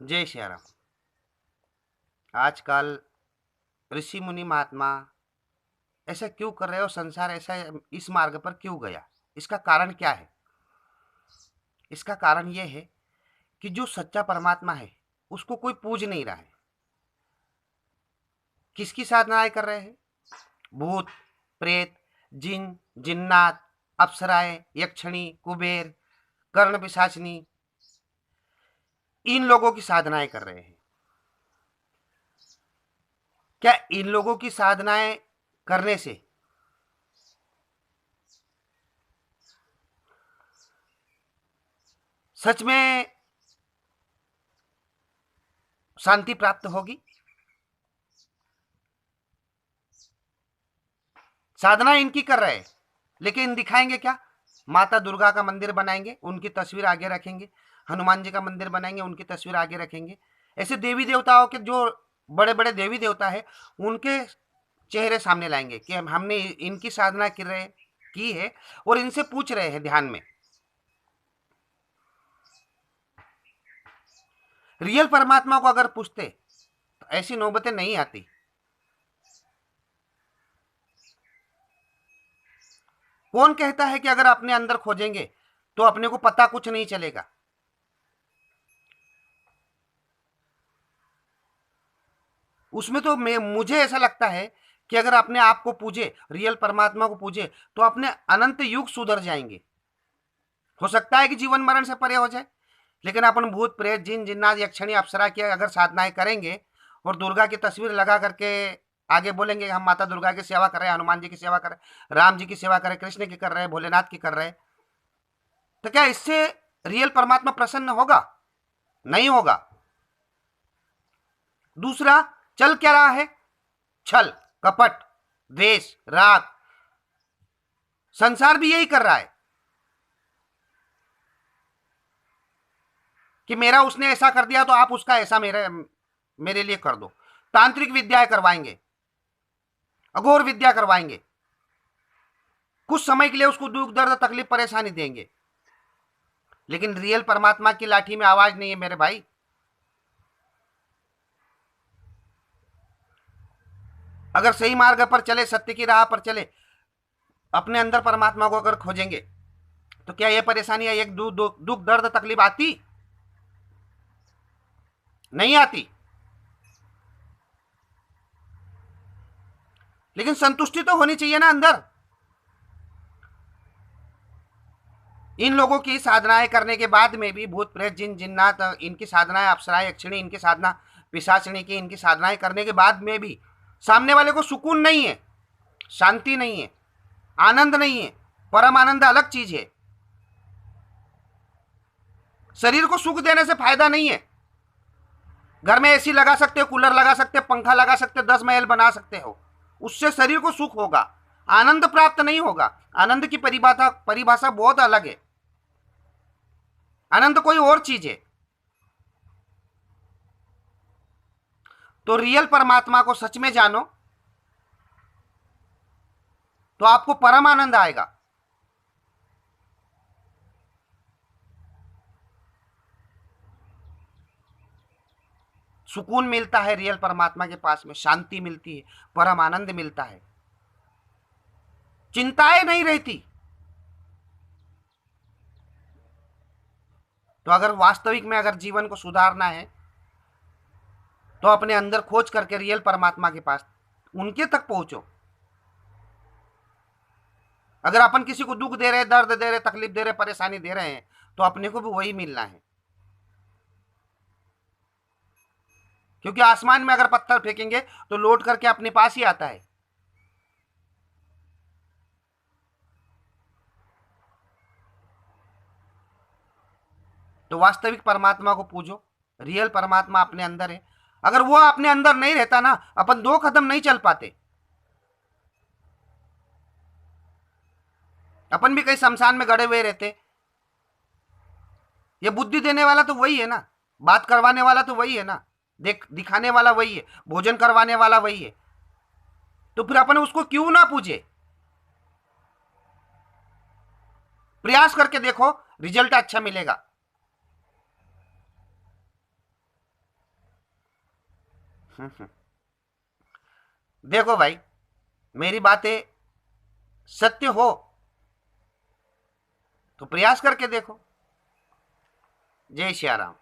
जय श्री राम। आजकल ऋषि मुनि महात्मा ऐसा क्यों कर रहे हो? संसार ऐसा इस मार्ग पर क्यों गया? इसका कारण क्या है? इसका कारण यह है कि जो सच्चा परमात्मा है उसको कोई पूज नहीं रहा है। किसकी साधनाएं कर रहे हैं? भूत, प्रेत, जिन, जिन्नात, अप्सराएं, यक्षिणी, कुबेर, कर्ण पिशाचिनी, इन लोगों की साधनाएं कर रहे हैं। क्या इन लोगों की साधनाएं करने से सच में शांति प्राप्त होगी? साधना इनकी कर रहे हैं लेकिन दिखाएंगे क्या? माता दुर्गा का मंदिर बनाएंगे, उनकी तस्वीर आगे रखेंगे। हनुमान जी का मंदिर बनाएंगे, उनकी तस्वीर आगे रखेंगे। ऐसे देवी देवताओं के जो बड़े बड़े देवी देवता है उनके चेहरे सामने लाएंगे कि हमने इनकी साधना की है और इनसे पूछ रहे हैं ध्यान में। रियल परमात्मा को अगर पूछते तो ऐसी नौबतें नहीं आती। कौन कहता है कि अगर अपने अंदर खोजेंगे तो अपने को पता कुछ नहीं चलेगा? उसमें तो मुझे ऐसा लगता है कि अगर अपने आप को पूजे, रियल परमात्मा को पूजे, तो अपने अनंत युग सुधर जाएंगे। हो सकता है कि जीवन मरण से परे हो जाए, लेकिन अपन भूत प्रेत जिन जिन्नात यक्षिणी अप्सरा की अगर साधनाएं करेंगे और दुर्गा की तस्वीर लगा करके आगे बोलेंगे हम माता दुर्गा की सेवा कर रहे हैं, हनुमान जी की सेवा कर रहे हैं, राम जी की सेवा कर रहे हैं, कृष्ण की कर रहे हैं, भोलेनाथ की कर रहे हैं, तो क्या इससे रियल परमात्मा प्रसन्न होगा? नहीं होगा। दूसरा, चल क्या रहा है? छल, कपट, द्वेष, राग। संसार भी यही कर रहा है कि मेरा उसने ऐसा कर दिया तो आप उसका ऐसा मेरे लिए कर दो। तांत्रिक विद्याएं करवाएंगे, अघोर विद्या करवाएंगे, कुछ समय के लिए उसको दुख दर्द तकलीफ परेशानी देंगे, लेकिन रियल परमात्मा की लाठी में आवाज नहीं है मेरे भाई। अगर सही मार्ग पर चले, सत्य की राह पर चले, अपने अंदर परमात्मा को अगर खोजेंगे तो क्या ये परेशानी है, एक दुख दर्द तकलीफ आती? नहीं आती। लेकिन संतुष्टि तो होनी चाहिए ना अंदर। इन लोगों की साधनाएं करने के बाद में भी भूत प्रेत जिन जिन्नात इनकी साधनाएं, अप्सराएं यक्षिणी इनकी साधना, पिशाचिनी की इनकी साधनाएं करने के बाद में भी सामने वाले को सुकून नहीं है, शांति नहीं है, आनंद नहीं है। परम आनंद अलग चीज है। शरीर को सुख देने से फायदा नहीं है। घर में एसी लगा सकते हो, कूलर लगा सकते हो, पंखा लगा सकते हो, 10 महल बना सकते हो, उससे शरीर को सुख होगा, आनंद प्राप्त नहीं होगा। आनंद की परिभाषा बहुत अलग है। आनंद कोई और चीज है। तो रियल परमात्मा को सच में जानो तो आपको परम आनंद आएगा। सुकून मिलता है रियल परमात्मा के पास में, शांति मिलती है, परम आनंद मिलता है, चिंताएं नहीं रहती। तो अगर वास्तविक में अगर जीवन को सुधारना है तो अपने अंदर खोज करके रियल परमात्मा के पास, उनके तक पहुंचो। अगर अपन किसी को दुख दे रहे, दर्द दे रहे, तकलीफ दे रहे, परेशानी दे रहे हैं, तो अपने को भी वही मिलना है। क्योंकि आसमान में अगर पत्थर फेंकेंगे तो लौट करके अपने पास ही आता है। तो वास्तविक परमात्मा को पूजो। रियल परमात्मा अपने अंदर है। अगर वो अपने अंदर नहीं रहता ना, अपन 2 कदम नहीं चल पाते। अपन भी कहीं शमशान में गड़े हुए रहते। ये बुद्धि देने वाला तो वही है ना, बात करवाने वाला तो वही है ना, दिखाने वाला वही है, भोजन करवाने वाला वही है। तो फिर अपन उसको क्यों ना पूजे? प्रयास करके देखो, रिजल्ट अच्छा मिलेगा। देखो भाई, मेरी बातें सत्य हो तो प्रयास करके देखो। जय श्री राम।